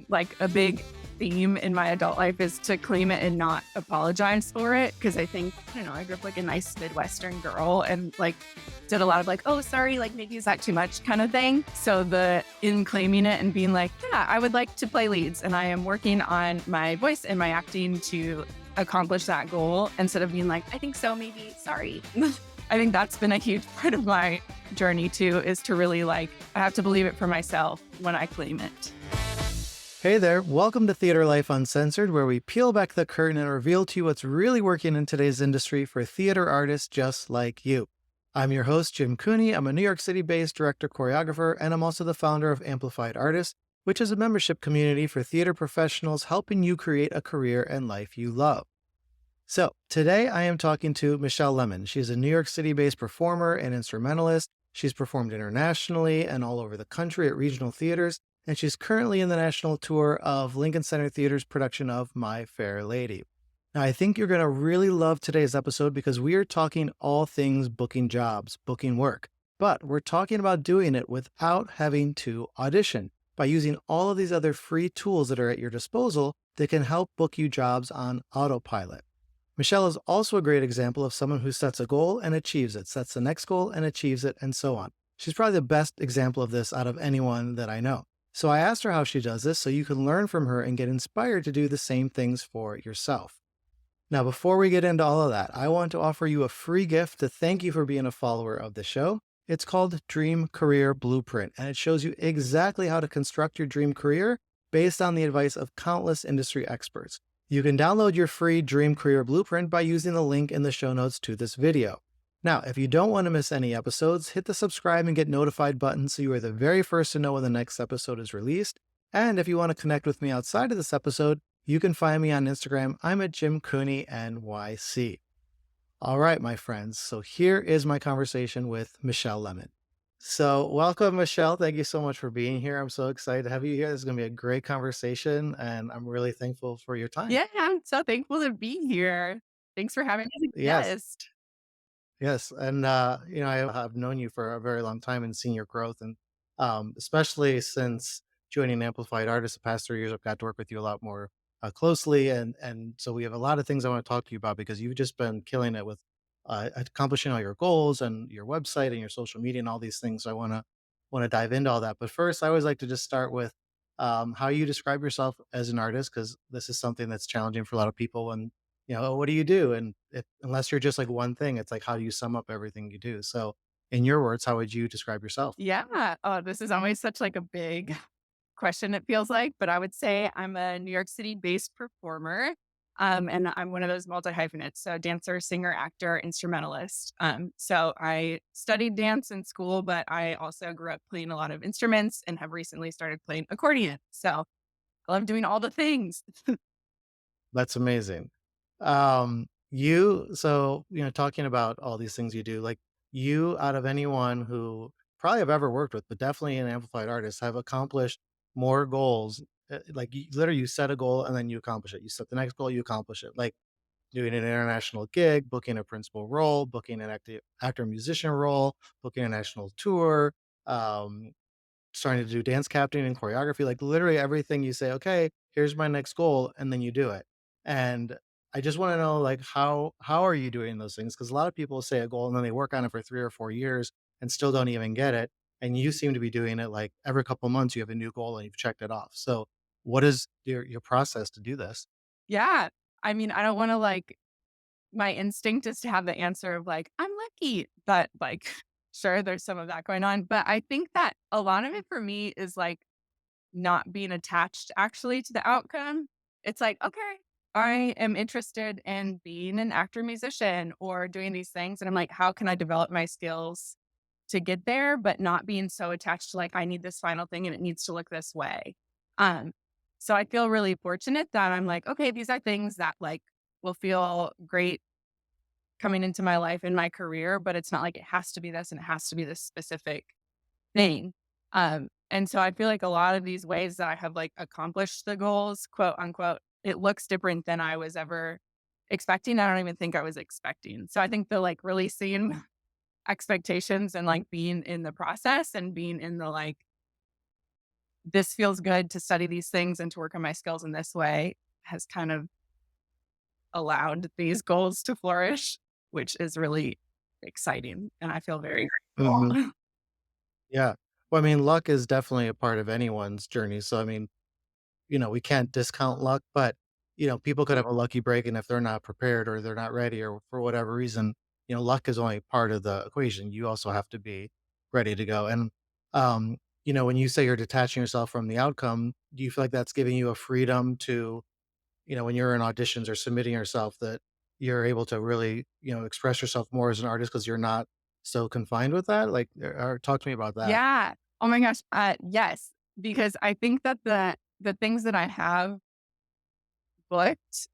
like a big theme in my adult life is to claim it and not apologize for it. Cause I think, I don't know, I grew up like a nice Midwestern girl and like did a lot of like, oh, sorry, like maybe is that too much kind of thing. So in claiming it and being like, yeah, I would like to play leads and I am working on my voice and my acting to accomplish that goal instead of being like, I think so, maybe, sorry. I think that's been a huge part of my journey too, is to really like, I have to believe it for myself when I claim it. Hey there, welcome to Theater Life Uncensored, where we peel back the curtain and reveal to you what's really working in today's industry for theater artists just like you. I'm your host, Jim Cooney. I'm a New York City-based director-choreographer, and I'm also the founder of Amplified Artists, which is a membership community for theater professionals helping you create a career and life you love. So today I am talking to Michelle Lemon. She's a New York City-based performer and instrumentalist. She's performed internationally and all over the country at regional theaters, and she's currently in the national tour of Lincoln Center Theater's production of My Fair Lady. Now, I think you're going to really love today's episode because we are talking all things booking jobs, booking work, but we're talking about doing it without having to audition by using all of these other free tools that are at your disposal that can help book you jobs on autopilot. Michelle is also a great example of someone who sets a goal and achieves it, sets the next goal and achieves it, and so on. She's probably the best example of this out of anyone that I know. So I asked her how she does this so you can learn from her and get inspired to do the same things for yourself. Now, before we get into all of that, I want to offer you a free gift to thank you for being a follower of the show. It's called Dream Career Blueprint, and it shows you exactly how to construct your dream career based on the advice of countless industry experts. You can download your free Dream Career Blueprint by using the link in the show notes to this video. Now, if you don't want to miss any episodes, hit the subscribe and get notified button so you are the very first to know when the next episode is released. And if you want to connect with me outside of this episode, you can find me on Instagram. I'm at Jim Cooney NYC. All right, my friends. So here is my conversation with Michelle Lemon. So welcome, Michelle. Thank you so much for being here. I'm so excited to have you here. This is going to be a great conversation, and I'm really thankful for your time. Yeah, I'm so thankful to be here. Thanks for having me as a Yes. guest. Yes, and I have known you for a very long time and seen your growth, and especially since joining Amplified Artists the past 3 years, I've got to work with you a lot more closely, and so we have a lot of things I want to talk to you about because you've just been killing it with accomplishing all your goals and your website and your social media and all these things. So I want to dive into all that, but first, I always like to just start with how you describe yourself as an artist because this is something that's challenging for a lot of people, and what do you do? And unless you're just like one thing, it's like, how do you sum up everything you do? So in your words, how would you describe yourself? Yeah. Oh, this is always such like a big question, it feels like, but I would say I'm a New York City based performer. And I'm one of those multi hyphenates. So dancer, singer, actor, instrumentalist. So I studied dance in school, but I also grew up playing a lot of instruments and have recently started playing accordion. So I love doing all the things. That's amazing. Talking about all these things you do, like you, out of anyone who probably have ever worked with, but definitely an amplified artist, have accomplished more goals. Like literally, you set a goal and then you accomplish it. You set the next goal, you accomplish it. Like doing an international gig, booking a principal role, booking an actor musician role, booking a national tour, um, starting to do dance captain and choreography, like literally everything you say, okay, here's my next goal, and then you do it. And I just want to know, like, how are you doing those things? Because a lot of people say a goal and then they work on it for 3 or 4 years and still don't even get it. And you seem to be doing it like every couple of months you have a new goal and you've checked it off. So what is your process to do this? Yeah. I mean, I don't want to like, my instinct is to have the answer of like, I'm lucky, but like, sure, there's some of that going on. But I think that a lot of it for me is like not being attached actually to the outcome. It's like, okay, I am interested in being an actor musician or doing these things. And I'm like, how can I develop my skills to get there, but not being so attached to like, I need this final thing and it needs to look this way. Um, so I feel really fortunate that I'm like, okay, these are things that like will feel great coming into my life and my career, but it's not like it has to be this and it has to be this specific thing. And so I feel like a lot of these ways that I have like accomplished the goals, quote unquote, it looks different than I was ever expecting. I don't even think I was expecting. So I think the like releasing expectations and like being in the process and being in the like this feels good to study these things and to work on my skills in this way has kind of allowed these goals to flourish, which is really exciting, and I feel very Mhm. grateful. Yeah. Well, I mean, luck is definitely a part of anyone's journey. So, I mean, we can't discount luck, but, people could have a lucky break, and if they're not prepared or they're not ready or for whatever reason, luck is only part of the equation. You also have to be ready to go. And, when you say you're detaching yourself from the outcome, do you feel like that's giving you a freedom to, when you're in auditions or submitting yourself, that you're able to really, express yourself more as an artist because you're not so confined with that? Like, or talk to me about that. Yeah. Oh my gosh, yes, because I think that the things that I have booked,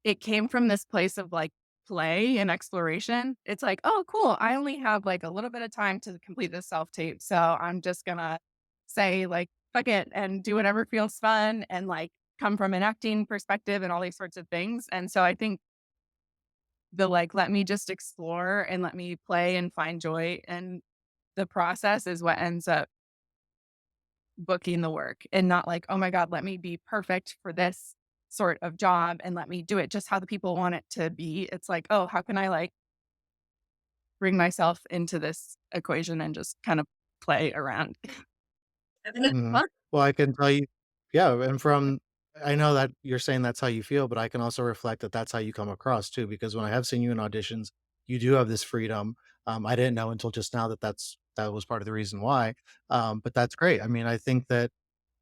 it came from this place of, like, play and exploration. It's like, "Oh, cool, I only have, like, a little bit of time to complete this self-tape, so I'm just gonna say, like, 'fuck it,' and do whatever feels fun," and, like, come from an acting perspective and all these sorts of things, and so I think the, like, let me just explore and let me play and find joy in the process is what ends up booking the work and not like, "Oh my god, let me be perfect for this sort of job and let me do it just how the people want it to be." It's like, "Oh, how can I, like, bring myself into this equation and just kind of play around?" And then it's Mhm. fun. Well, I can tell you, yeah, and from I know that you're saying that's how you feel, but I can also reflect that that's how you come across too, because when I have seen you in auditions, you do have this freedom. I didn't know until just now that that was part of the reason why. But that's great. I mean, I think that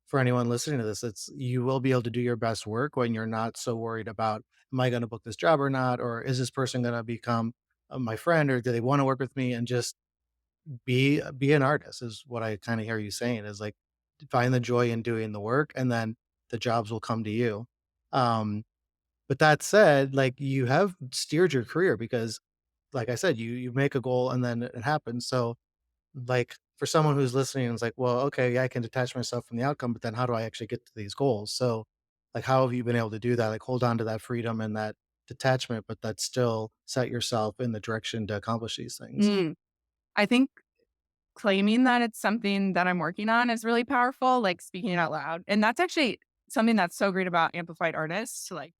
for anyone listening to this, it's you will be able to do your best work when you're not so worried about, am I going to book this job or not, or is this person going to become my friend, or do they want to work with me, and just be an artist is what I kinda hear you saying, is, like, find the joy in doing the work, and then the jobs will come to you. Um, but that said, like, you have steered your career because, like I said, you make a goal and then it happens. So, like, for someone who's listening and is like, "Well, okay, yeah, I can detach myself from the outcome, but then how do I actually get to these goals?" So, like, how have you been able to do that? Like, hold on to that freedom and that detachment, but that still set yourself in the direction to accomplish these things? Mm. I think claiming that it's something that I'm working on is really powerful, like, speaking it out loud, and that's actually something that's so great about amplified artists to, like,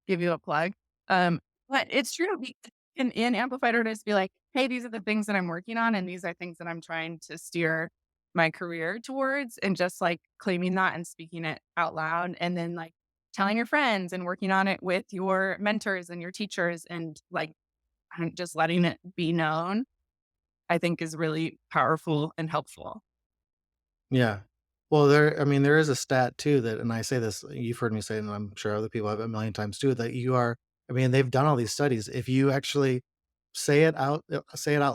give you a plug. Um, but it's true. We in amplified artists be like, "Hey, these are the things that I'm working on, and these are things that I'm trying to steer my career towards," and just, like, claiming that and speaking it out loud, and then, like, telling your friends and working on it with your mentors and your teachers and, like, just letting it be known, I think is really powerful and helpful. Yeah. Well, I mean, there is a stat too that, and I say this, you've heard me say, and I'm sure other people have a million times too, that I mean, they've done all these studies. If you actually say it out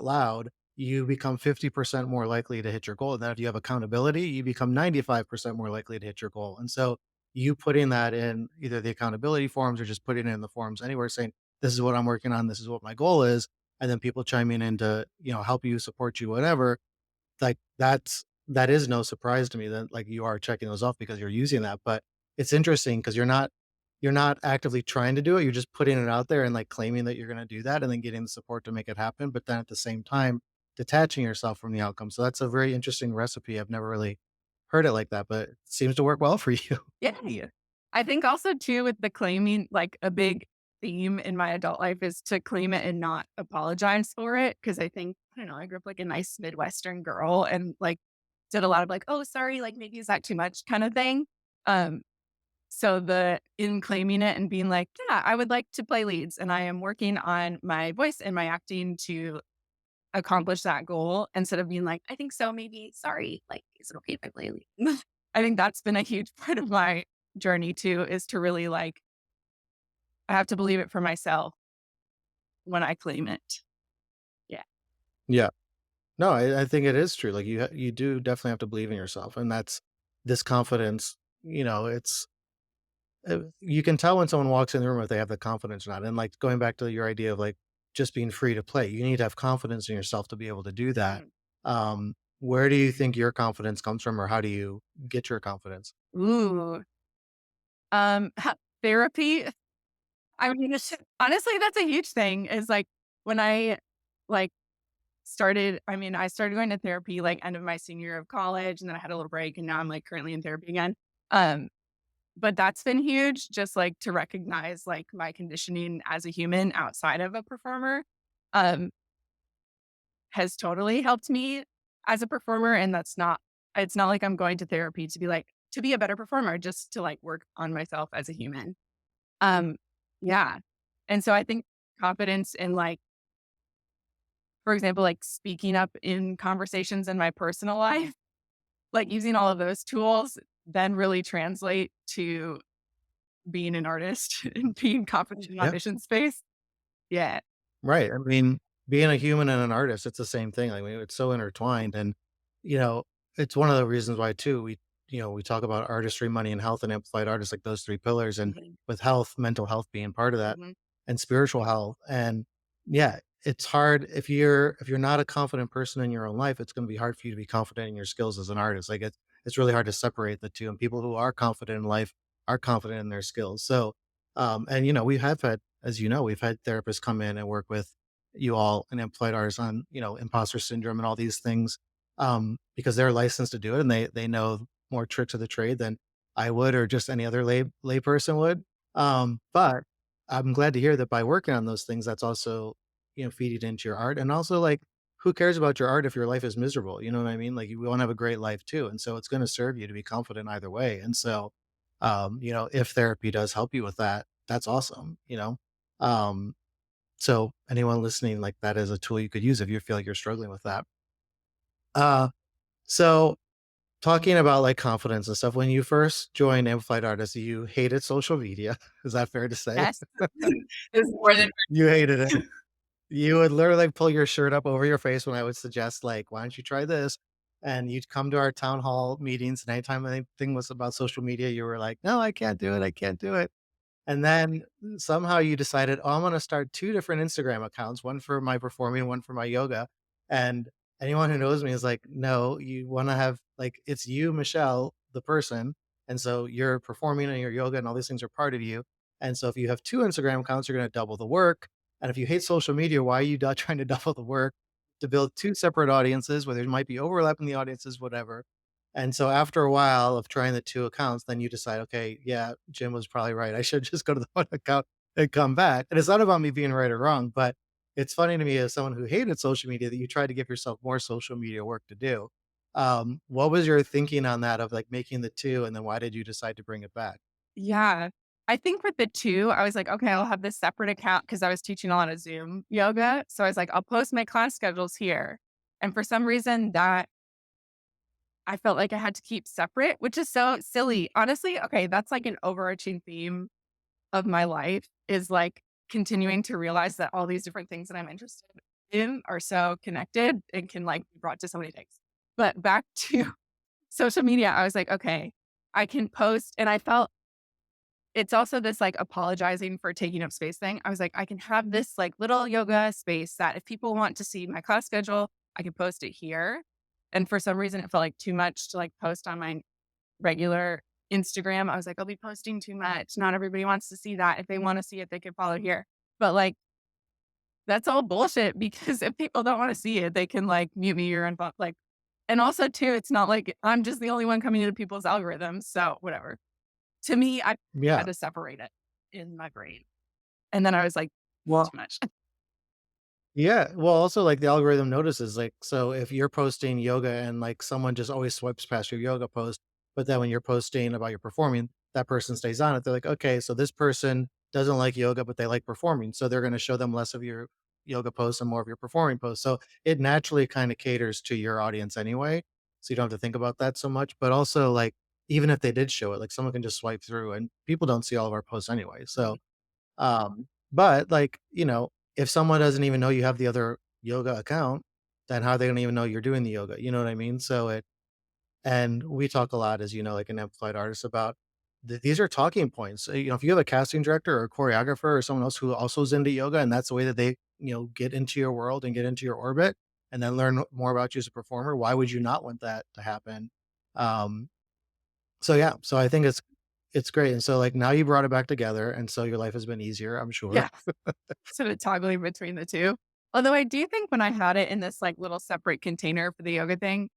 loud, you become 50% more likely to hit your goal. And then if you have accountability, you become 95% more likely to hit your goal. And so you putting that in either the accountability forums or just putting it in the forums anywhere saying, this is what I'm working on, this is what my goal is. And then people chiming in to, help you, support you, whatever, like, that is no surprise to me that, like, you are checking those off because you're using that. But it's interesting because you're not actively trying to do it, you're just putting it out there and, like, claiming that you're gonna do that and then getting the support to make it happen, but then at the same time, detaching yourself from the outcome. So that's a very interesting recipe. I've never really heard it like that, but it seems to work well for you. Yeah. I think also too with the claiming, like a big theme in my adult life is to claim it and not apologize for it. Cause I think, I don't know, I grew up like a nice Midwestern girl and like did a lot of like, oh, sorry, like maybe is that too much kind of thing. Um, so the in claiming it and being like, yeah, I would like to play leads and I am working on my voice and my acting to accomplish that goal instead of being like, I think so, maybe, sorry, like, is it okay if I play lead? I think that's been a huge part of my journey too, is to really like, I have to believe it for myself when I claim it. Yeah. Yeah. No, I think it is true. Like, you do definitely have to believe in yourself, and that's this confidence, it's you can tell when someone walks in the room if they have the confidence or not. And, like, going back to your idea of, like, just being free to play, you need to have confidence in yourself to be able to do that. Mm. Where do you think your confidence comes from, or how do you get your confidence? Ooh. Therapy. I mean, honestly, that's a huge thing is like when I like I started going to therapy, like, end of my senior year of college, and then I had a little break, and now I'm, like, currently in therapy again. Um, but that's been huge, just, like, to recognize, like, my conditioning as a human outside of a performer, um, has totally helped me as a performer, and it's not like I'm going to therapy to be, like to be a better performer, just to, like, work on myself as a human. Um, yeah, and so I think confidence in, like, for example, like, speaking up in conversations in my personal life, like, using all of those tools then really translate to being an artist and being confident in Yeah. audition space. Yeah. Right. I mean, being a human and an artist, it's the same thing. I mean, it's so intertwined. And, you know, it's one of the reasons why too, we talk about artistry, money, and health and amplified artists, like those three pillars. And Mhm, with health, mental health being part of that mhm. and spiritual health. And yeah, it's hard if you're not a confident person in your own life, it's going to be hard for you to be confident in your skills as an artist. Like it's really hard to separate the two. And people who are confident in life are confident in their skills. So and we have had, as you know, we've had therapists come in and work with you all and employed artists on, imposter syndrome and all these things, because they're licensed to do it and they know more tricks of the trade than I would or just any other lay person would. But I'm glad to hear that by working on those things, that's also, feeding into your art. And also like who cares about your art if your life is miserable? You know what I mean? Like you want to have a great life too. And so it's going to serve you to be confident either way. And so if therapy does help you with that, that's awesome. Um, so anyone listening, like that is a tool you could use if you feel like you're struggling with that. Uh, so talking about like confidence and stuff, when you first joined Amplified Artists, you hated social media. Is that fair to say? Yes. It's more than You hated it. You would literally pull your shirt up over your face when I would suggest, like, why don't you try this? And you'd come to our town hall meetings, and anytime anything was about social media, you were like, no, I can't do it. I can't do it. And then somehow you decided, "Oh, I'm gonna start 2 different Instagram accounts, one for my performing, one for my yoga." And anyone who knows me is like, "No, you wanna have like, it's you, Michelle, the person, and so your performing and your yoga and all these things are part of you. And so if you have 2 Instagram accounts, you're gonna double the work. And if you hate social media, why are you trying to double the work to build 2 separate audiences where there might be overlap in the audiences, whatever." And so after a while of trying the 2 accounts, then you decide, "Okay, yeah, Jim was probably right. I should just go to the one account and come back." And it's not about me being right or wrong, but it's funny to me as someone who hated social media that you tried to give yourself more social media work to do. What was your thinking on that of, like, making the 2, and then why did you decide to bring it back? Yeah. I think with the 2, I was like, "Okay, I'll have this separate account because I was teaching a lot of Zoom yoga, so I was like, "I'll post my class schedules here." And for some reason that I felt like I had to keep separate, which is so silly. Honestly, okay, that's like an overarching theme of my life is, like, continuing to realize that all these different things that I'm interested in are so connected and can, like, be brought to so many things. But back to social media, I was like, "Okay, I can post," and I felt it's also this, like, apologizing for taking up space thing. I was like, "I can have this, like, little yoga space that if people want to see my class schedule, I can post it here." And for some reason, it felt like too much to, like, post on my regular Instagram. I was like, "I'll be posting too much. Not everybody wants to see that. If they wanna see it, they can follow here." But, like, that's all bullshit because if people don't wanna see it, they can, like, mute me or unfol like and also too, it's not like I'm just the only one coming into people's algorithms, so whatever. To me, I had Yeah. to separate it in my brain. And then I was like, "It's Well, too much." yeah, well, also, like, the algorithm notices, like, so if you're posting yoga and, like, someone just always swipes past your yoga post, but then when you're posting about your performing, that person stays on it. They're like, "Okay, so this person doesn't like yoga, but they like performing." So they're gonna show them less of your yoga posts and more of your performing posts. So it naturally kinda caters to your audience anyway, so you don't have to think about that so much. But also, like, even if they did show it, like, someone can just swipe through, and people don't see all of our posts anyway. Mhm. So but like, if someone doesn't even know you have the other yoga account, then how are they gonna even know you're doing the yoga? You know what I mean? So and we talk a lot, as you know, like an amplified artist about these are talking points. If you have a casting director or a choreographer or someone else who also is into yoga and that's the way that they, get into your world and get into your orbit and then learn more about you as a performer, why would you not want that to happen? Um, so yeah, so I think it's great. And so like now you brought it back together and so your life has been easier, I'm sure. Yeah. Sort of toggling between the 2. Although I do think when I had it in this, like, little separate container for the yoga thing,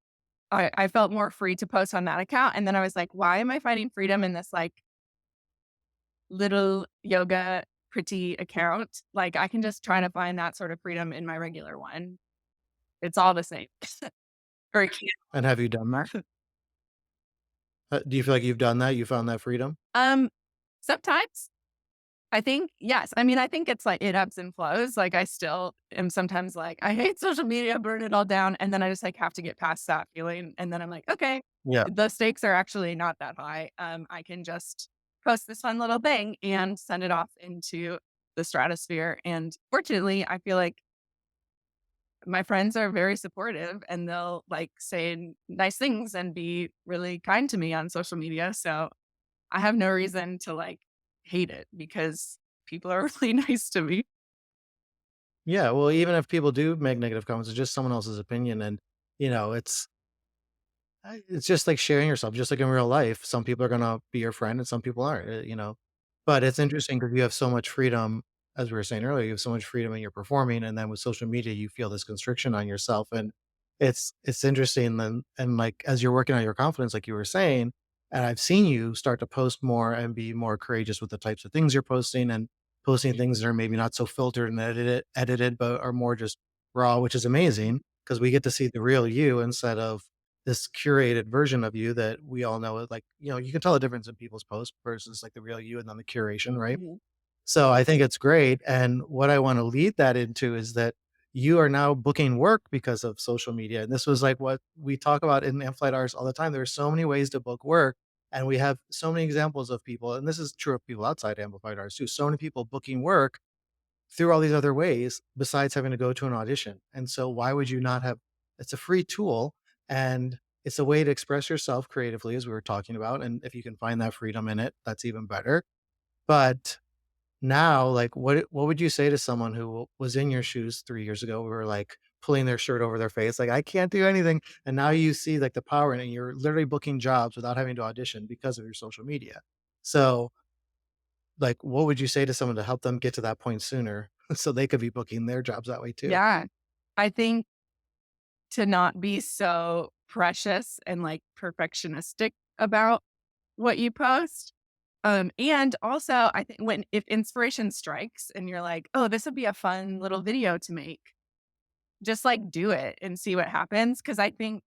I felt more free to post on that account, and then I was like, "Why am I finding freedom in this, like, little yoga pretty account? Like, I can just try to find that sort of freedom in my regular one. It's all the same." Or it can. And have you done that? Do you feel like you've done that? You found that freedom? Um, Sometimes. I think yes. I mean, I think it's like it ebbs and flows. Like I still am sometimes like, I hate social media, burn it all down. And then I just like have to get past that feeling. And then I'm like, okay, Yeah. the stakes are actually not that high. I can just post this fun little thing and send it off into the stratosphere. And fortunately, I feel like my friends are very supportive and they'll like say nice things and be really kind to me on social media. So I have no reason to, like, hate it because people are really nice to me. Yeah, well, even if people do make negative comments, it's just someone else's opinion, and, it's it's just like sharing yourself, just like in real life. Some people are gonna be your friend and some people aren't, But it's interesting because you have so much freedom, as we were saying earlier, you have so much freedom in your performing, and then with social media, you feel this constriction on yourself, and it's interesting then and, like, as you're working on your confidence, like you were saying, and I've seen you start to post more and be more courageous with the types of things you're posting and posting things that are maybe not so filtered and edited, but are more just raw, which is amazing because we get to see the real you instead of this curated version of you that we all know like, you can tell the difference in people's posts versus like the real you and then the curation, right? Mhm. So I think it's great. And what I want to lead that into is that you are now booking work because of social media. And this was like what we talk about in Amplified Arts all the time. There are so many ways to book work. And we have so many examples of people, and this is true of people outside Amplified Arts too. So many people booking work through all these other ways besides having to go to an audition. And so why would you not have it's a free tool and it's a way to express yourself creatively as we were talking about. And if you can find that freedom in it, that's even better. But now, like what would you say to someone who was in your shoes 3 years ago, who were like pulling their shirt over their face, like I can't do anything. And now you see like the power in it. You're literally booking jobs without having to audition because of your social media. So like, what would you say to someone to help them get to that point sooner so they could be booking their jobs that way too? Yeah. I think to not be so precious and, like, perfectionistic about what you post. And also, I think when if inspiration strikes and you're like, "Oh, this would be a fun little video to make," just, like, do it and see what happens. Because I think,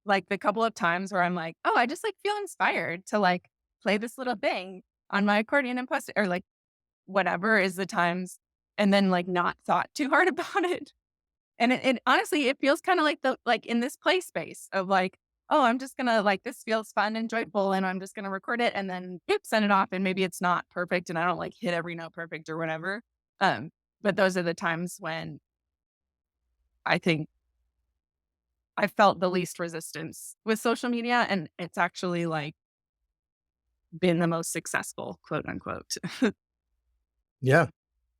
like, the couple of times where I'm like, "Oh, I just, like, feel inspired to, like, play this little thing on my accordion and post it," or, like, whatever is the times, and then, like, not thought too hard about it. And it honestly, it feels kinda like in this play space of like, "Oh, I'm just gonna like, this feels fun and joyful, and I'm just gonna record it and then, boop, send it off," and maybe it's not perfect and I don't, like, hit every note perfect or whatever. Um, but those are the times when I think I felt the least resistance with social media, and it's actually, like, been the most successful, quote, unquote. Yeah.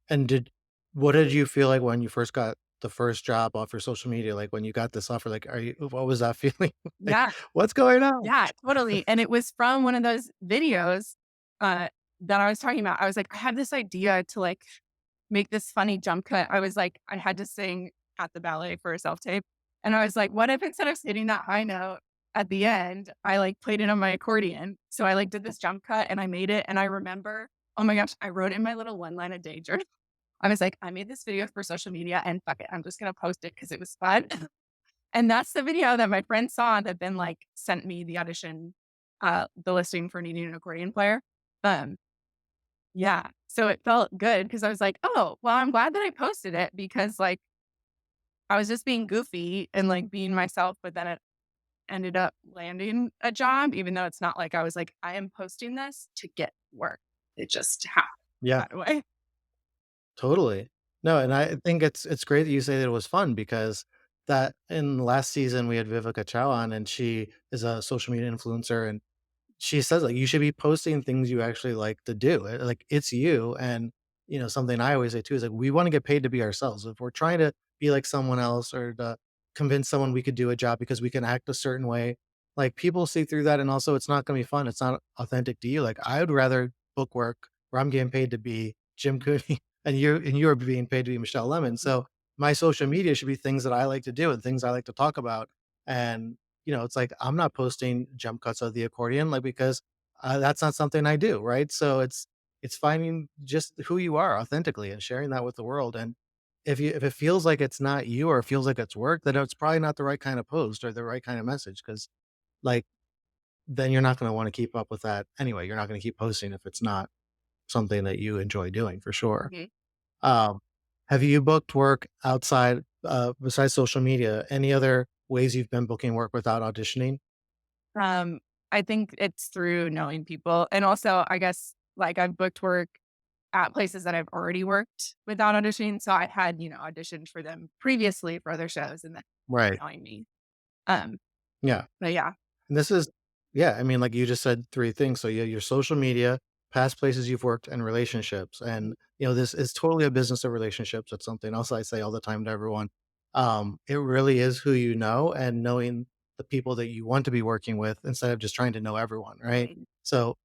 And what did you feel like when you first got the first job off your social media? Like when you got this offer, like, what was that feeling? Like, Yeah. what's going on? Yeah, totally, and it was from one of those videos, uh, that I was talking about. I was like, I had this idea to, like, make this funny jump cut. I was like I had to sing at the ballet for a self-tape, and I was like, "What if instead of hitting that high note at the end, I, like, played it on my accordion?" So I, like, did this jump cut, and I made it, and I remember oh my gosh, I wrote in my little one-line a day journal. I was like, "I made this video for social media, and fuck it, I'm just gonna post it because it was fun." And that's the video that my friend saw that then, like, sent me the audition, the listing for needing an accordion player. Um, yeah, so it felt good because I was like, "Oh, well, I'm glad that I posted it because, like, I was just being goofy and, like, being myself, but then it ended up landing a job, even though it's not like I was like, I am posting this to get work.' It just happened Yeah, that way." totally. No, and I think it's great that you say that it was fun because that in last season we had Vivica Chow on and she is a social media influencer and she says, like, you should be posting things you actually like to do, like, it's you, and, something I always say too is, like, we wanna get paid to be ourselves. If we're trying to be like someone else or to convince someone we could do a job because we can act a certain way, like, people see through that, and also it's not gonna be fun, it's not authentic to you, like, I would rather book work where I'm getting paid to be Jim Cooney and you are being paid to be Michelle Lemon, so my social media should be things that I like to do and things I like to talk about. And, it's like I'm not posting jump cuts of the accordion, like, because that's not something I do, right? So it's finding just who you are authentically and sharing that with the world. And if it feels like it's not you or it feels like it's work, then it's probably not the right kind of post or the right kind of message. Because like then you're not going to want to keep up with that anyway. You're not going to keep posting if it's not something that you enjoy doing for sure. Mhm. Um, have you booked work outside, besides social media? Any other ways you've been booking work without auditioning? Um, I think it's through knowing people, and also, I guess, like, I've booked work at places that I've already worked without auditioning, so I had, auditioned for them previously for other shows and then Right. knowing me. Um, Yeah. but yeah. And this is yeah, I mean, like you just said 3 things. So, yeah, your social media, past places you've worked, and relationships. And, this is totally a business of relationships. It's something else I say all the time to everyone. It really is who you know and knowing the people that you want to be working with instead of just trying to know everyone, right? Right. So,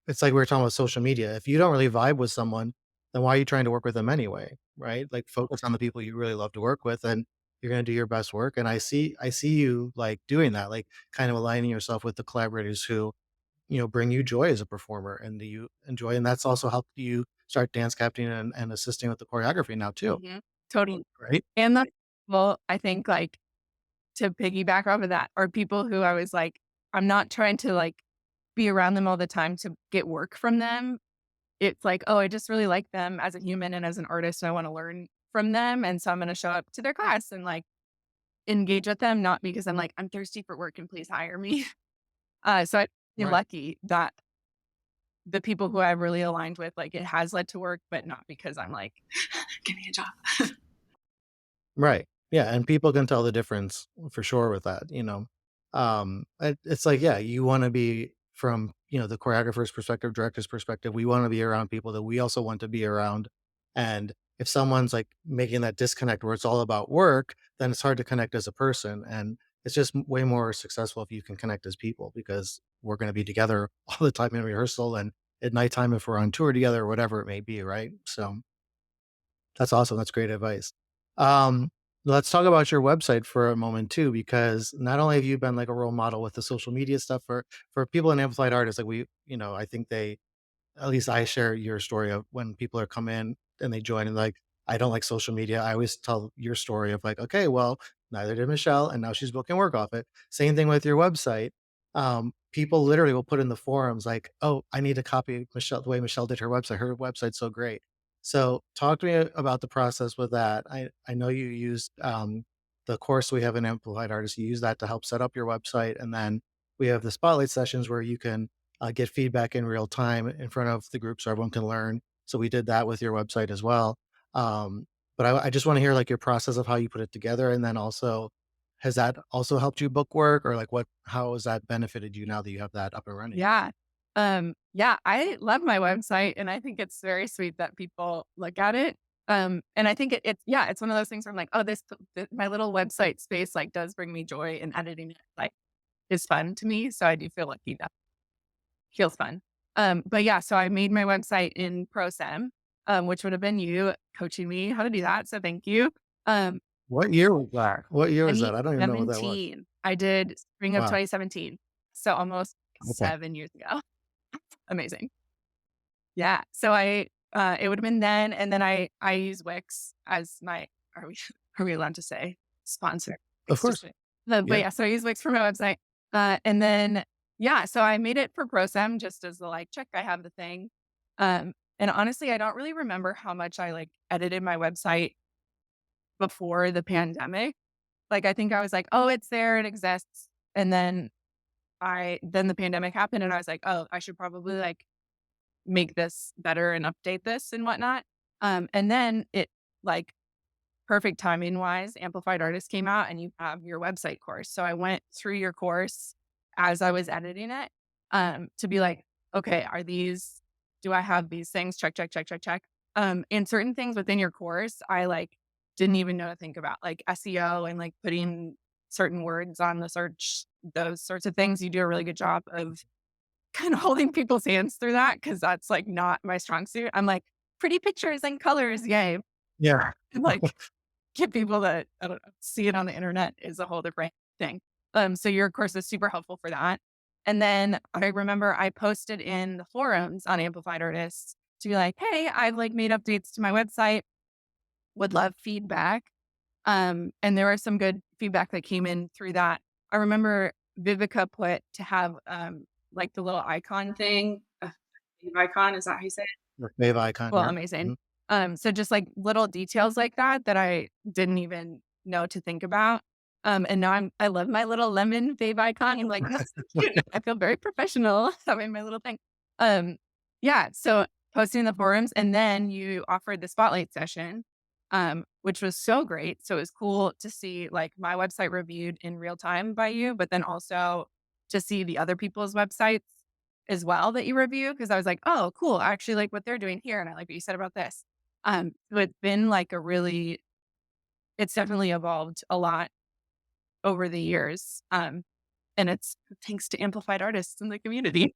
it's like we were talking about social media. If you don't really vibe with someone, then why are you trying to work with them anyway, right? Like, focus on the people you really love to work with, and you're gonna do your best work. And I see you, like, doing that, like, kind of aligning yourself with the collaborators who, bring you joy as a performer and that you enjoy, and that's also helped you start dance captaining and assisting with the choreography now too, Mhm. Totally. right? And the well, I think, like, to piggyback off of that, are people who I was like, I'm not trying to, like, be around them all the time to get work from them. It's like, "Oh, I just really like them as a human and as an artist, and I wanna learn from them, and so I'm gonna show up to their class and, like, engage with them, not because I'm like, 'I'm thirsty for work and please hire me.'" So I feel Right. lucky that the people who I've really aligned with, like, it has led to work, but not because I'm like, "Give me a job." Right. Yeah, and people can tell the difference for sure with that, it's like, yeah, you wanna be from, the choreographer's perspective, director's perspective, we wanna be around people that we also want to be around, and if someone's, like, making that disconnect where it's all about work, then it's hard to connect as a person, and it's just way more successful if you can connect as people because we're gonna be together all the time in rehearsal and at nighttime if we're on tour together or whatever it may be, right? So that's awesome. That's great advice. Um, let's talk about your website for a moment too, because not only have you been like a role model with the social media stuff for people in amplified artists, like I think they at least I share your story of when people are come in and they join and like, I don't like social media. I always tell your story of like, okay, well, neither did Michelle, and now she's booking work off it. Same thing with your website. People literally will put in the forums like, oh, I need to copy Michelle the way Michelle did her website. Her website's so great. So talk to me about the process with that. I know you used the course we have in Amplified Artists. You use that to help set up your website, and then we have the spotlight sessions where you can get feedback in real time in front of the group so everyone can learn. So we did that with your website as well. But I just want to hear like your process of how you put it together, and then also has that also helped you book work, or like how has that benefited you now that you have that up and running? Yeah. Yeah, I love my website, and I think it's very sweet that people look at it. And I think it's yeah, it's one of those things where I'm like, "Oh, my little website space, like, does bring me joy, and editing it, like, is fun to me." So I do feel lucky that feels fun. But yeah, so I made my website in ProSem, which would have been you coaching me how to do that, so thank you. Um, What year was that? What year was that? I don't even know what that was. 2017. I did spring of Wow. 2017, so almost Okay. 7 years ago. Amazing. Yeah, so it would have been then, and then I use Wix as my are we are we allowed to say sponsor? Of It's just course. but Yeah. yeah, so I use Wix for my website, and then yeah, so I made it for ProSem just as the, like, check I have the thing, and honestly, I don't really remember how much I, like, edited my website before the pandemic. Like, I think I was like, "Oh, it's there, it exists," and then the pandemic happened, and I was like, "Oh, I should probably, like, make this better and update this and whatnot." And then like, perfect timing wise, Amplified Artist came out and you have your website course. So I went through your course as I was editing it, to be like, okay, do I have these things? Check, check, check, check, check. And certain things within your course, I like didn't even know to think about, like SEO and like putting certain words on the search, those sorts of things. You do a really good job of kind of holding people's hands through that because that's, like, not my strong suit. I'm like, "Pretty pictures and colors, yay." Yeah. Like, get people to, I don't know, see it on the internet is a whole different thing. So your course is super helpful for that. And then I remember I posted in the forums on Amplified Artists to be like, "Hey, I've like made updates to my website. Would love feedback." And there was some good feedback that came in through that. I remember Vivica put to have like the little icon thing, icon. Is that how you say it? The fave icon, Well, yeah. amazing. Mhm. So just like little details like that that I didn't even know to think about. And now I love my little lemon fave icon. I'm like, that's so cute. I feel very professional having my little thing. Um, yeah. So posting in the forums, and then you offered the spotlight session, which was so great. So it was cool to see like my website reviewed in real time by you, but then also to see the other people's websites as well that you review, because I was like, "Oh, cool. I actually like what they're doing here, and I like what you said about this." So it's been like a really it's definitely evolved a lot over the years, and it's thanks to amplified artists in the community.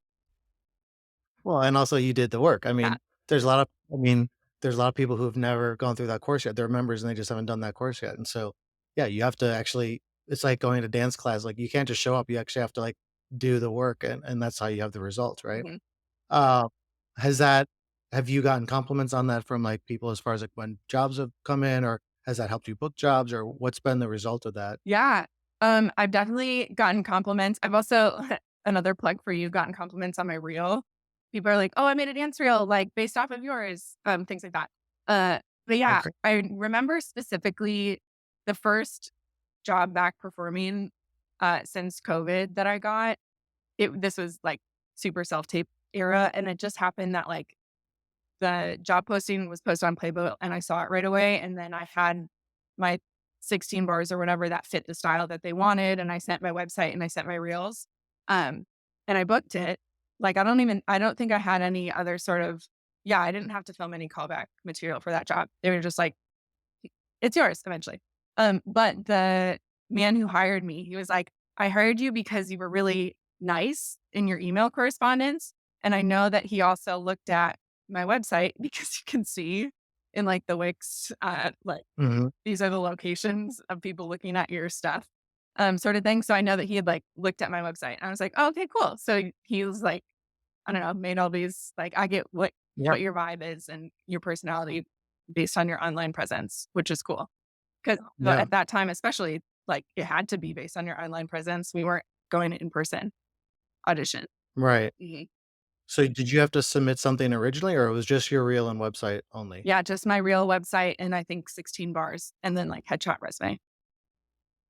Well, and also you did the work. I Yeah. mean, there's a lot of I mean, there's a lot of people who've never gone through that course yet. They're members and they just haven't done that course yet. And so, yeah, you have to actually it's like going to dance class. Like you can't just show up. You actually have to like do the work and that's how you have the results, right? Mhm. Uh, has that have you gotten compliments on that from like people as far as like when jobs have come in or has that helped you book jobs or what's been the result of that? Yeah. I've definitely gotten compliments. I've also another plug for you, gotten compliments on my reel. People are like, "Oh, I made a dance reel, like, based off of yours," things like that. But yeah, Okay. I remember specifically the first job back performing, since COVID that I got. This was, like, super self-tape era, and it just happened that, like, the job posting was posted on Playboy, and I saw it right away, and then I had my 16 bars or whatever that fit the style that they wanted, and I sent my website and I sent my reels, um, and I booked it. Like, I don't think I had any other sort of yeah, I didn't have to film any callback material for that job. They were just like, "It's yours," eventually. But the man who hired me, he was like, "I hired you because you were really nice in your email correspondence, and I know that he also looked at my website because you can see in, like, the Wix, like, Mhm. these are the locations of people looking at your stuff, sort of thing." So I know that he had, like, looked at my website, and I was like, "Oh, okay, cool." So he was like, I don't know, made all these like, I get Yeah. what your vibe is and your personality based on your online presence, which is cool. 'Cause but Yeah. at that time, especially, like, it had to be based on your online presence. We weren't going in person audition. Right. Mhm. So did you have to submit something originally or it was just your reel and website only? Yeah, just my real website and I think 16 bars and then, like, headshot resume.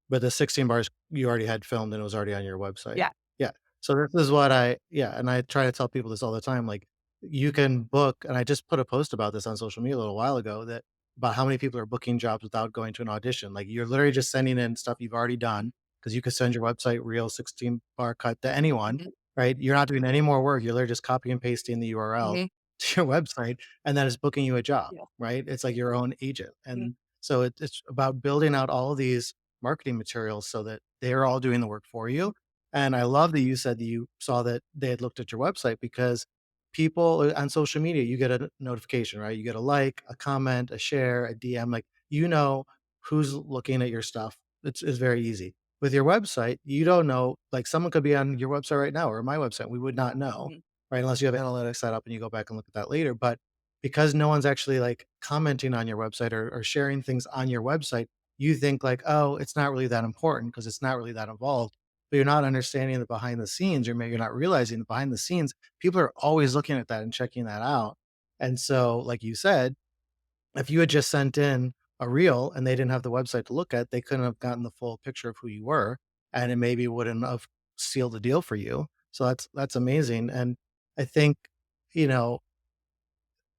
But the 16 bars you already had filmed and it was already on your website. Yeah. Yeah. So this is what I yeah, and I try to tell people this all the time, like, you can book and I just put a post about this on social media a little while ago that about how many people are booking jobs without going to an audition. Like, you're literally just sending in stuff you've already done because you could send your website reel 16 bar cut to anyone, Mhm. right? You're not doing any more work. You're literally just copy and pasting the URL Mhm. to your website, and then it's booking you a job, Yeah. right? It's like your own agent. Mhm. And so it's about building out all of these marketing materials so that they're all doing the work for you. And I love that you said that you saw that they had looked at your website because people on social media, you get a notification, right? You get a like, a comment, a share, a DM, like you know who's looking at your stuff. It's very easy. With your website, you don't know, like someone could be on your website right now or my website. We would not know, Mhm. right? Unless you have analytics set up and you go back and look at that later. But because no one's actually like commenting on your website or sharing things on your website, you think like, "Oh, it's not really that important because it's not really that involved." But you're not understanding the behind the scenes, or maybe you're not realizing the behind the scenes, people are always looking at that and checking that out. And so, like you said, if you had just sent in a reel and they didn't have the website to look at, they couldn't have gotten the full picture of who you were, and it maybe wouldn't have sealed the deal for you. So that's amazing. And I think, you know,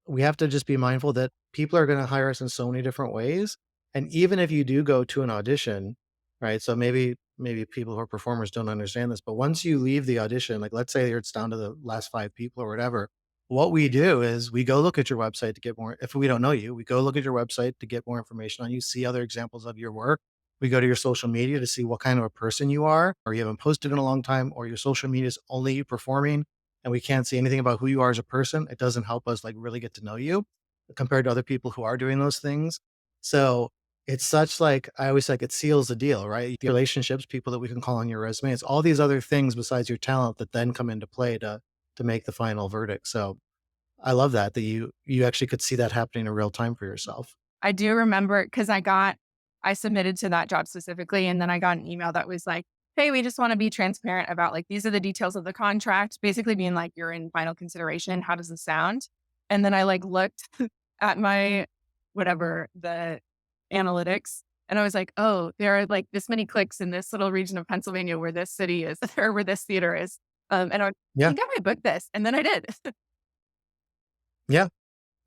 we have to just be mindful that people are gonna hire us in so many different ways, and even if you do go to an audition, right? So maybe people who are performers don't understand this, but once you leave the audition, like, let's say it's down to the last 5 people or whatever, what we do is we go look at your website to get more if we don't know you, we go look at your website to get more information on you, see other examples of your work. We go to your social media to see what kind of a person you are, or you haven't posted in a long time, or your social media is only you performing, and we can't see anything about who you are as a person, it doesn't help us like really get to know you compared to other people who are doing those things. So it's such like I always like it seals the deal, right? The relationships, people that we can call on your resume. It's all these other things besides your talent that then come into play to make the final verdict. So I love that you actually could see that happening in real time for yourself. I do remember because I submitted to that job specifically, and then I got an email that was like, "Hey, we just wanna be transparent about, like, these are the details of the contract," basically being like, "You're in final consideration. How does this sound?" And then I, like, looked at my whatever, the analytics, and I was like, "Oh, there are, like, this many clicks in this little region of Pennsylvania where this city is or where this theater is." And I Yeah. think I might book this, and then I did. Yeah.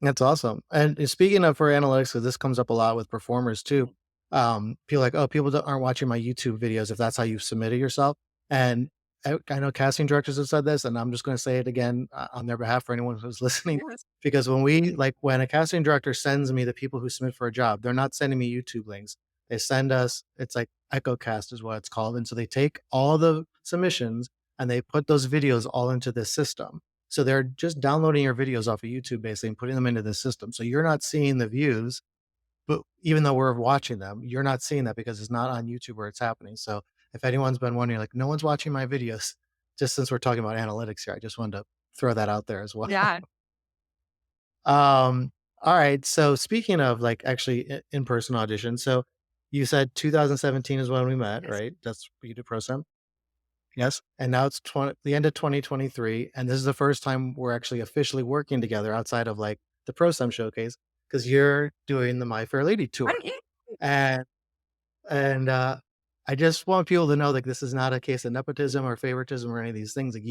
That's awesome. And speaking of for analytics, 'cause this comes up a lot with performers too. People like, oh, people aren't watching my YouTube videos if that's how you've submitted yourself. And I know casting directors have said this, and I'm just going to say it again on their behalf for anyone who's listening. Yes. Because when a casting director sends me the people who submit for a job, they're not sending me YouTube links. They send us, it's like EchoCast is what it's called. And so they take all the submissions and they put those videos all into this system. So they're just downloading your videos off of YouTube basically and putting them into the system. So you're not seeing the views, but even though we're watching them, you're not seeing that because it's not on YouTube where it's happening. So if anyone's been wondering, like, no one's watching my videos, just since we're talking about analytics here, I just wanted to throw that out there as well. Yeah. um, all right. So speaking of like actually in-person audition, so you said 2017 is when we met, Yes. right? That's what you did pro sem. Yes, and now it's the end of 2023, and this is the first time we're actually officially working together outside of, like, the Pro Sem showcase because 'cause you're doing the My Fair Lady I'm tour, in. and and I just want people to know, like, this is not a case of nepotism or favoritism or any of these things, like,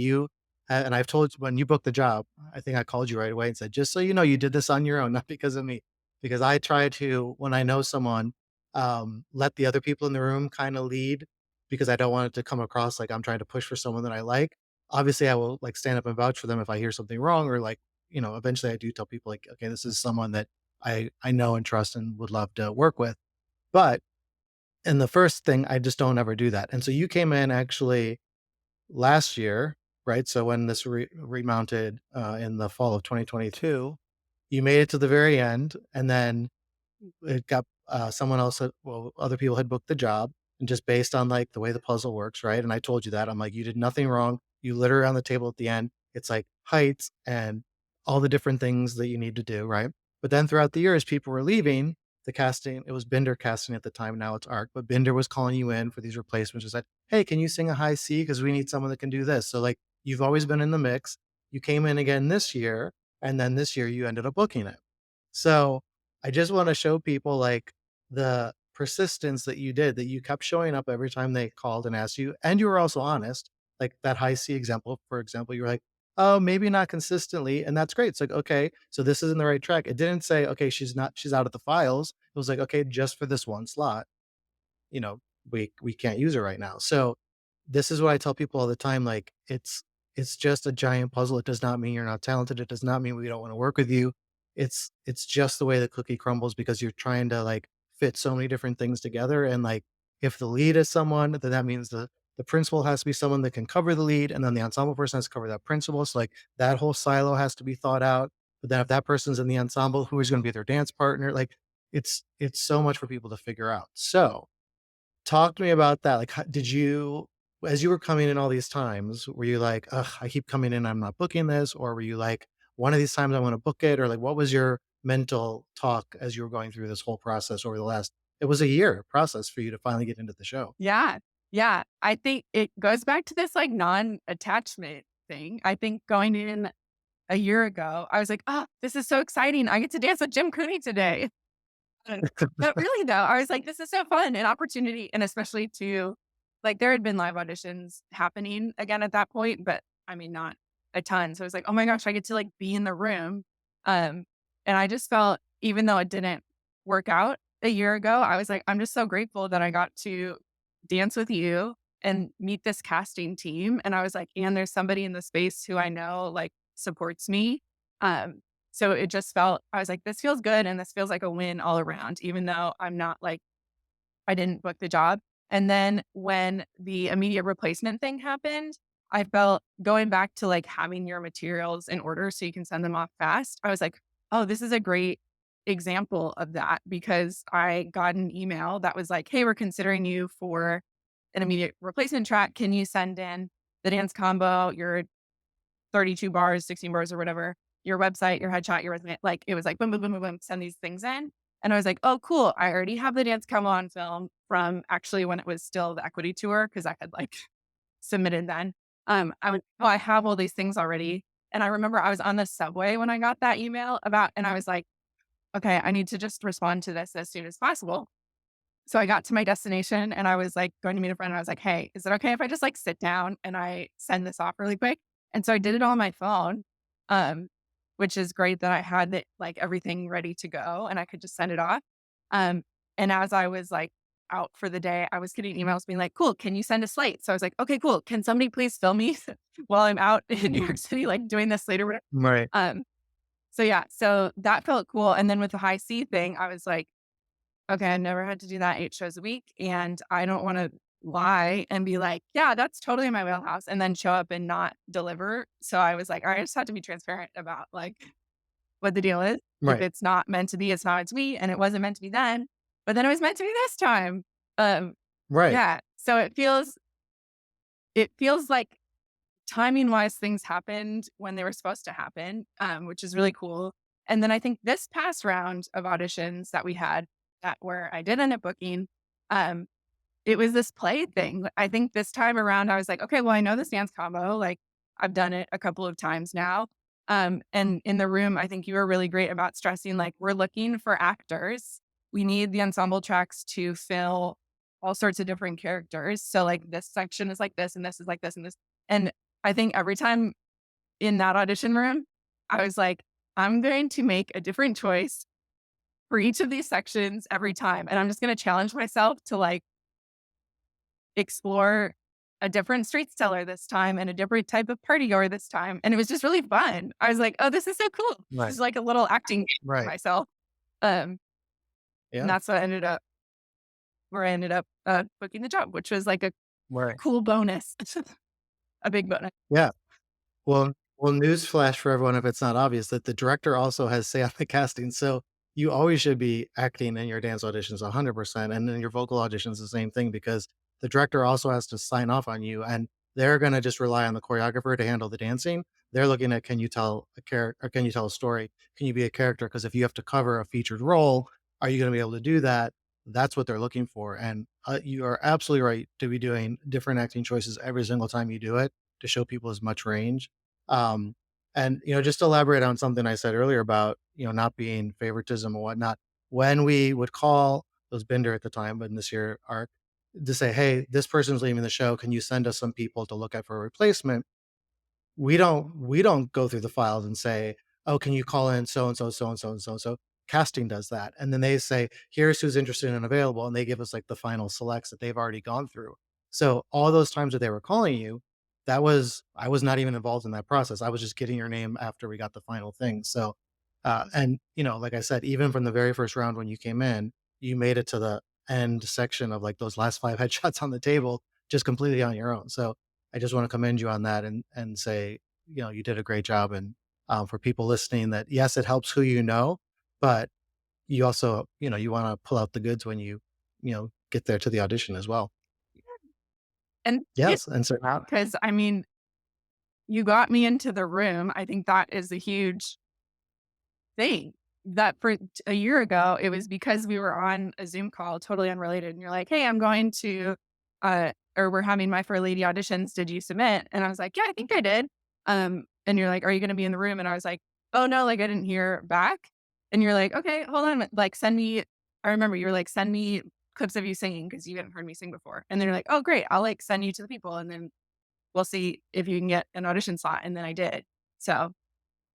and I've told you when you booked the job, I think I called you right away and said, "Just so you know, you did this on your own, not because of me." Because I try to, when I know someone, let the other people in the room kinda lead because I don't want it to come across like I'm trying to push for someone that I like. Obviously, I will, like, stand up and vouch for them if I hear something wrong or, like, eventually I do tell people, like, "Okay, this is someone that I know and trust and would love to work with." But and the first thing, I just don't ever do that. And so you came in actually last year, right? So when this remounted in the fall of 2022, you made it to the very end, and then it got someone else other people had booked the job, and just based on like the way the puzzle works, right? And I told you that I'm like, you did nothing wrong. You literally on the table at the end. It's like heights and all the different things that you need to do, right? But then throughout the years, people were leaving the casting. It was Binder casting at the time. Now it's Arc, but Binder was calling you in for these replacements. Just said, hey, can you sing a high C because we need someone that can do this. So like you've always been in the mix. You came in again this year, and then this year you ended up booking it. So I just want to show people like the persistence that you did, that you kept showing up every time they called and asked you. And you were also honest. Like that high C example, for example, you were like, oh, maybe not consistently. And that's great. It's like, okay, so this isn't the right track. It didn't say, okay, she's out of the files. It was like, okay, just for this one slot, you know, we can't use it right now. So this is what I tell people all the time. Like it's just a giant puzzle. It does not mean you're not talented. It does not mean we don't want to work with you. It's just the way the cookie crumbles because you're trying to like fit so many different things together. And like if the lead is someone, then that means the principal has to be someone that can cover the lead, and then the ensemble person has to cover that principal. So like that whole silo has to be thought out. But then if that person's in the ensemble, who is going to be their dance partner? Like it's so much for people to figure out. So talk to me about that. Like, did you, as you were coming in all these times, were you like, ugh, I keep coming in, I'm not booking this? Or were you like, one of these times I want to book it? Or like, what was your mental talk as you were going through this whole process over the last, it was a year process for you to finally get into the show? Yeah. Yeah. I think it goes back to this like non-attachment thing. I think going in a year ago, I was like, "Oh, this is so exciting. I get to dance with Jim Cooney today." And but really though, I was like, "This is so fun, an opportunity," and especially to like there had been live auditions happening again at that point, but I mean, not a ton. So I was like, "Oh my gosh, I get to like be in the room." Um, and I just felt even though it didn't work out a year ago, I was like, "I'm just so grateful that I got to dance with you and meet this casting team." And I was like, "And there's somebody in the space who I know like supports me." Um, so it just felt I was like, "This feels good and this feels like a win all around," even though I'm not like I didn't book the job. And then when the immediate replacement thing happened, I felt going back to like having your materials in order so you can send them off fast. I was like, "Oh, this is a great example of that because I got an email that was like, "Hey, we're considering you for an immediate replacement track. Can you send in the dance combo, your 32 bars, 16 bars or whatever, your website, your headshot, your resume?" Like, it was like, boom, boom, boom, boom, boom, send these things in. And I was like, "Oh, cool. I already have the dance combo on film from actually when it was still the equity tour because I had like submitted then." I went, "Oh, I have all these things already." And I remember I was on the subway when I got that email about, and I was like, "Okay, I need to just respond to this as soon as possible." So I got to my destination and I was like going to meet a friend and I was like, "Hey, is it okay if I just like sit down and I send this off really quick?" And so I did it on my phone, um, which is great that I had it like everything ready to go and I could just send it off. Um, and as I was like out for the day, I was getting emails being like, "Cool, can you send a slate?" So I was like, "Okay, cool. Can somebody please film me while I'm out in New York City, like doing this later?" Whatever. Right. Um, so yeah, so that felt cool. And then with the high C thing, I was like, okay, I never had to do that 8 shows a week, and I don't wanna lie and be like, "Yeah, that's totally in my wheelhouse," and then show up and not deliver. So I was like, I just have to be transparent about, like, what the deal is. If Right. it's not meant to be, it's not meant to be, and it wasn't meant to be then, but then it was meant to be this time. Um, Right. yeah, so it feels like timing-wise, things happened when they were supposed to happen, which is really cool. And then I think this past round of auditions that we had that where I did end up booking, um, it was this play thing. I think this time around, I was like, "Okay, well, I know this dance combo, like, I've done it a couple of times now." And in the room, I think you were really great about stressing, like, we're looking for actors. We need the ensemble tracks to fill all sorts of different characters. So, like, this section is like this, and this is like this, and this. And I think every time in that audition room, I was like, "I'm going to make a different choice for each of these sections every time, and I'm just gonna challenge myself to, like, explore a different street seller this time and a different type of partygoer this time." And it was just really fun. I was like, "Oh, this is so cool." This Right. is like a little acting game for Right. myself. Um, and Yeah. that's where I ended up, booking the job, which was like a Right. cool bonus, a big bonus. Yeah. Well, newsflash for everyone if it's not obvious that the director also has say on the casting, so you always should be acting in your dance auditions 100%, and then your vocal auditions the same thing because the director also has to sign off on you, and they're gonna just rely on the choreographer to handle the dancing. They're looking at, can you tell a character or can you tell a story? Can you be a character? Because if you have to cover a featured role, are you gonna be able to do that? That's what they're looking for, and, you are absolutely right to be doing different acting choices every single time you do it to show people as much range. Um, and just to elaborate on something I said earlier about not being favoritism and whatnot. When we would call those Binder at the time, but in this year arc, to say, "Hey, this person's leaving the show. Can you send us some people to look at for a replacement?" We don't go through the files and say, "Oh, can you call in so and so, so and so, and so and so." Casting does that, and then they say, "Here's who's interested and available," and they give us like the final selects that they've already gone through. So all those times that they were calling you, that was I was not even involved in that process. I was just getting your name after we got the final thing. So, and like I said, even from the very first round when you came in, you made it to the end section of like those last five headshots on the table just completely on your own. So I just want to commend you on that and say, you did a great job. And for people listening, that yes, it helps who you know, but you also, you want to pull out the goods when get there to the audition as well. And Yes, and so because I mean, you got me into the room. I think that is a huge thing that for a year ago, it was because we were on a Zoom call, totally unrelated. And you're like, "Hey, I'm going to, or we're having my Fair Lady auditions. Did you submit?" And I was like, "Yeah, I think I did." And you're like, "Are you going to be in the room?" And I was like, "Oh no, like I didn't hear back." And you're like, "Okay, hold on, like send me." I remember you were like, "Send me clips of you singing because you hadn't heard me sing before." And then you're like, "Oh great, I'll like send you to the people, and then we'll see if you can get an audition slot." And then I did. So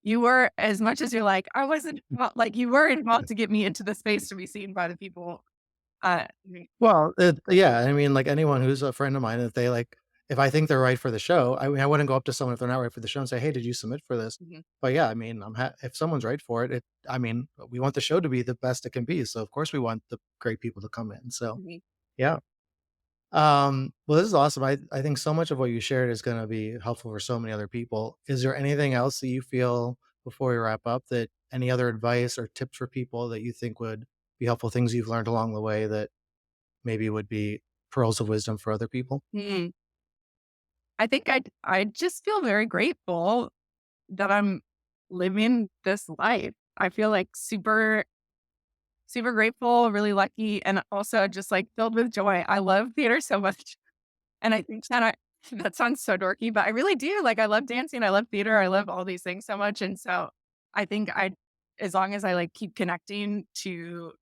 you were as much as you're like, I wasn't like, you were involved to get me into the space to be seen by the people. Me well, yeah, I mean, like anyone who's a friend of mine, if I think they're right for the show, I mean, I wouldn't go up to someone if they're not right for the show and say, "Hey, did you submit for this?" mhm, But yeah, I mean, if someone's right for it, I mean, we want the show to be the best it can be, so of course we want the great people to come in. So mhm. yeah. Well, this is awesome. I think so much of what you shared is going to be helpful for so many other people. Is there anything else that you feel before we wrap up, that any other advice or tips for people that you think would be helpful, things you've learned along the way that maybe would be pearls of wisdom for other people? Mm. I think I just feel very grateful that I'm living this life. I feel like super grateful, really lucky, and also just like filled with joy. I love theater so much. And I think that that sounds so dorky, but I really do. Like I love dancing, I love theater, I love all these things so much. And so I think as long as I like keep connecting to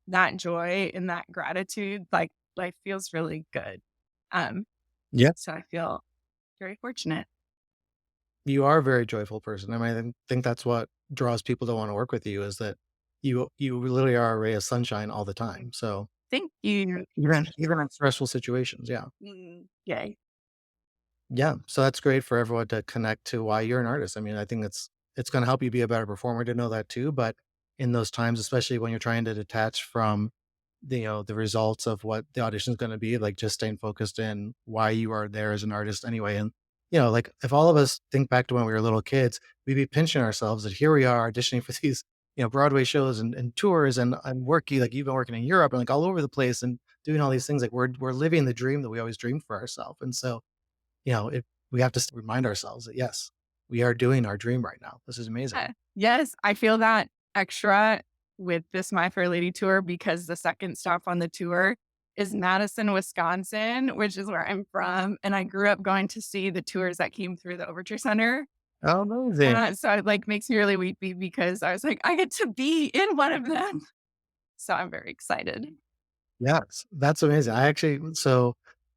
that joy and that gratitude, like life feels really good. Um, Yeah. so I feel very fortunate. You are a very joyful person. I mean, I think that's what draws people to want to work with you, is that you literally are a ray of sunshine all the time. So Thank you. even in stressful situations, yeah. Yay. Yeah, so that's great for everyone to connect to why you're an artist. I mean, I think it's gonna help you be a better performer to know that too, but in those times, especially when you're trying to detach from the results of what the audition is gonna be, like, just staying focused in why you are there as an artist anyway, and, like, if all of us think back to when we were little kids, we'd be pinching ourselves that here we are auditioning for these, Broadway shows and tours, and I'm working like, you've been working in Europe and, like, all over the place and doing all these things, like, we're living the dream that we always dreamed for ourselves, and so we have to remind ourselves that yes, we are doing our dream right now. This is amazing. Yes, I feel that extra with this My Fair Lady tour because the second stop on the tour is Madison, Wisconsin, which is where I'm from. And I grew up going to see the tours that came through the Overture Center. Oh, amazing. So it like makes me really weepy because I was like, I get to be in one of them. So I'm very excited. Yes, that's amazing. So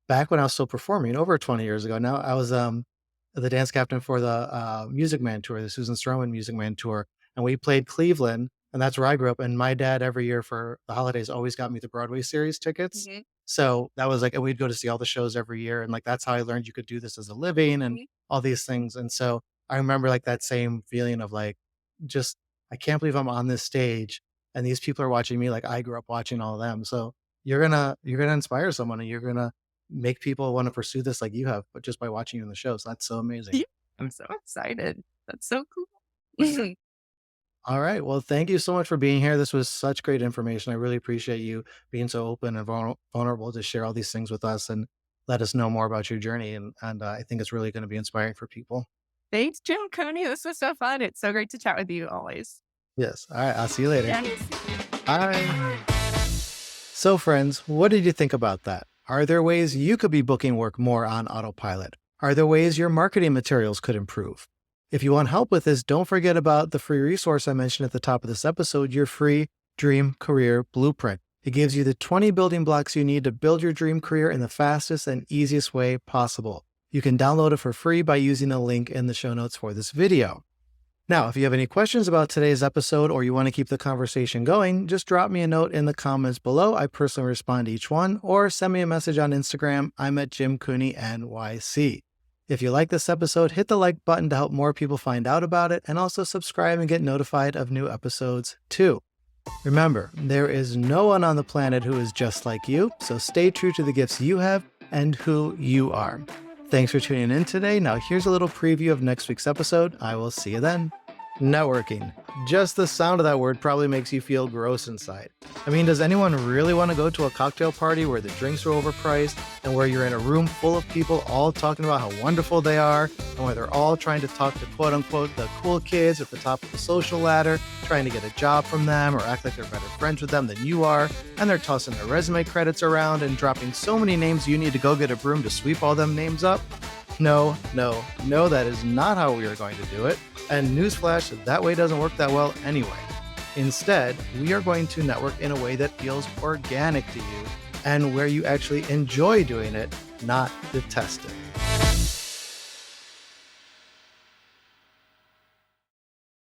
back when I was still performing over 20 years ago now, I was the dance captain for the Music Man tour, the Susan Stroman Music Man tour, and we played Cleveland, and that's where I grew up. And my dad every year for the holidays always got me the Broadway series tickets. Mhm, So that was like, and we'd go to see all the shows every year, and like that's how I learned you could do this as a living and mhm. all these things. And so I remember like that same feeling of like, just I can't believe I'm on this stage and these people are watching me like I grew up watching all of them. So you're gonna inspire someone and you're gonna make people wanna pursue this like you have, but just by watching you in the shows. That's so amazing. Yeah, I'm so excited. That's so cool. All right. Well, thank you so much for being here. This was such great information. I really appreciate you being so open and vulnerable to share all these things with us and let us know more about your journey. And I think it's really going to be inspiring for people. Thanks, Jim Cooney. This was so fun. It's so great to chat with you always. Yes. All right. I'll see you later. Yes. Bye. So, friends, what did you think about that? Are there ways you could be booking work more on autopilot? Are there ways your marketing materials could improve? If you want help with this, don't forget about the free resource I mentioned at the top of this episode, your free Dream Career Blueprint. It gives you the 20 building blocks you need to build your dream career in the fastest and easiest way possible. You can download it for free by using the link in the show notes for this video. Now, if you have any questions about today's episode or you want to keep the conversation going, just drop me a note in the comments below. I personally respond to each one, or send me a message on Instagram. I'm at Jim Cooney NYC. If you like this episode, hit the like button to help more people find out about it, and also subscribe and get notified of new episodes too. Remember, there is no one on the planet who is just like you, so stay true to the gifts you have and who you are. Thanks for tuning in today. Now here's a little preview of next week's episode. I will see you then. Networking. Just the sound of that word probably makes you feel gross inside. I mean, does anyone really want to go to a cocktail party where the drinks are overpriced and where you're in a room full of people all talking about how wonderful they are and where they're all trying to talk to quote unquote the cool kids at the top of the social ladder, trying to get a job from them or act like they're better friends with them than you are, and they're tossing their resume credits around and dropping so many names you need to go get a broom to sweep all them names up? No, that is not how we are going to do it. And newsflash, that way doesn't work that well anyway. Instead, we are going to network in a way that feels organic to you and where you actually enjoy doing it, not detest it.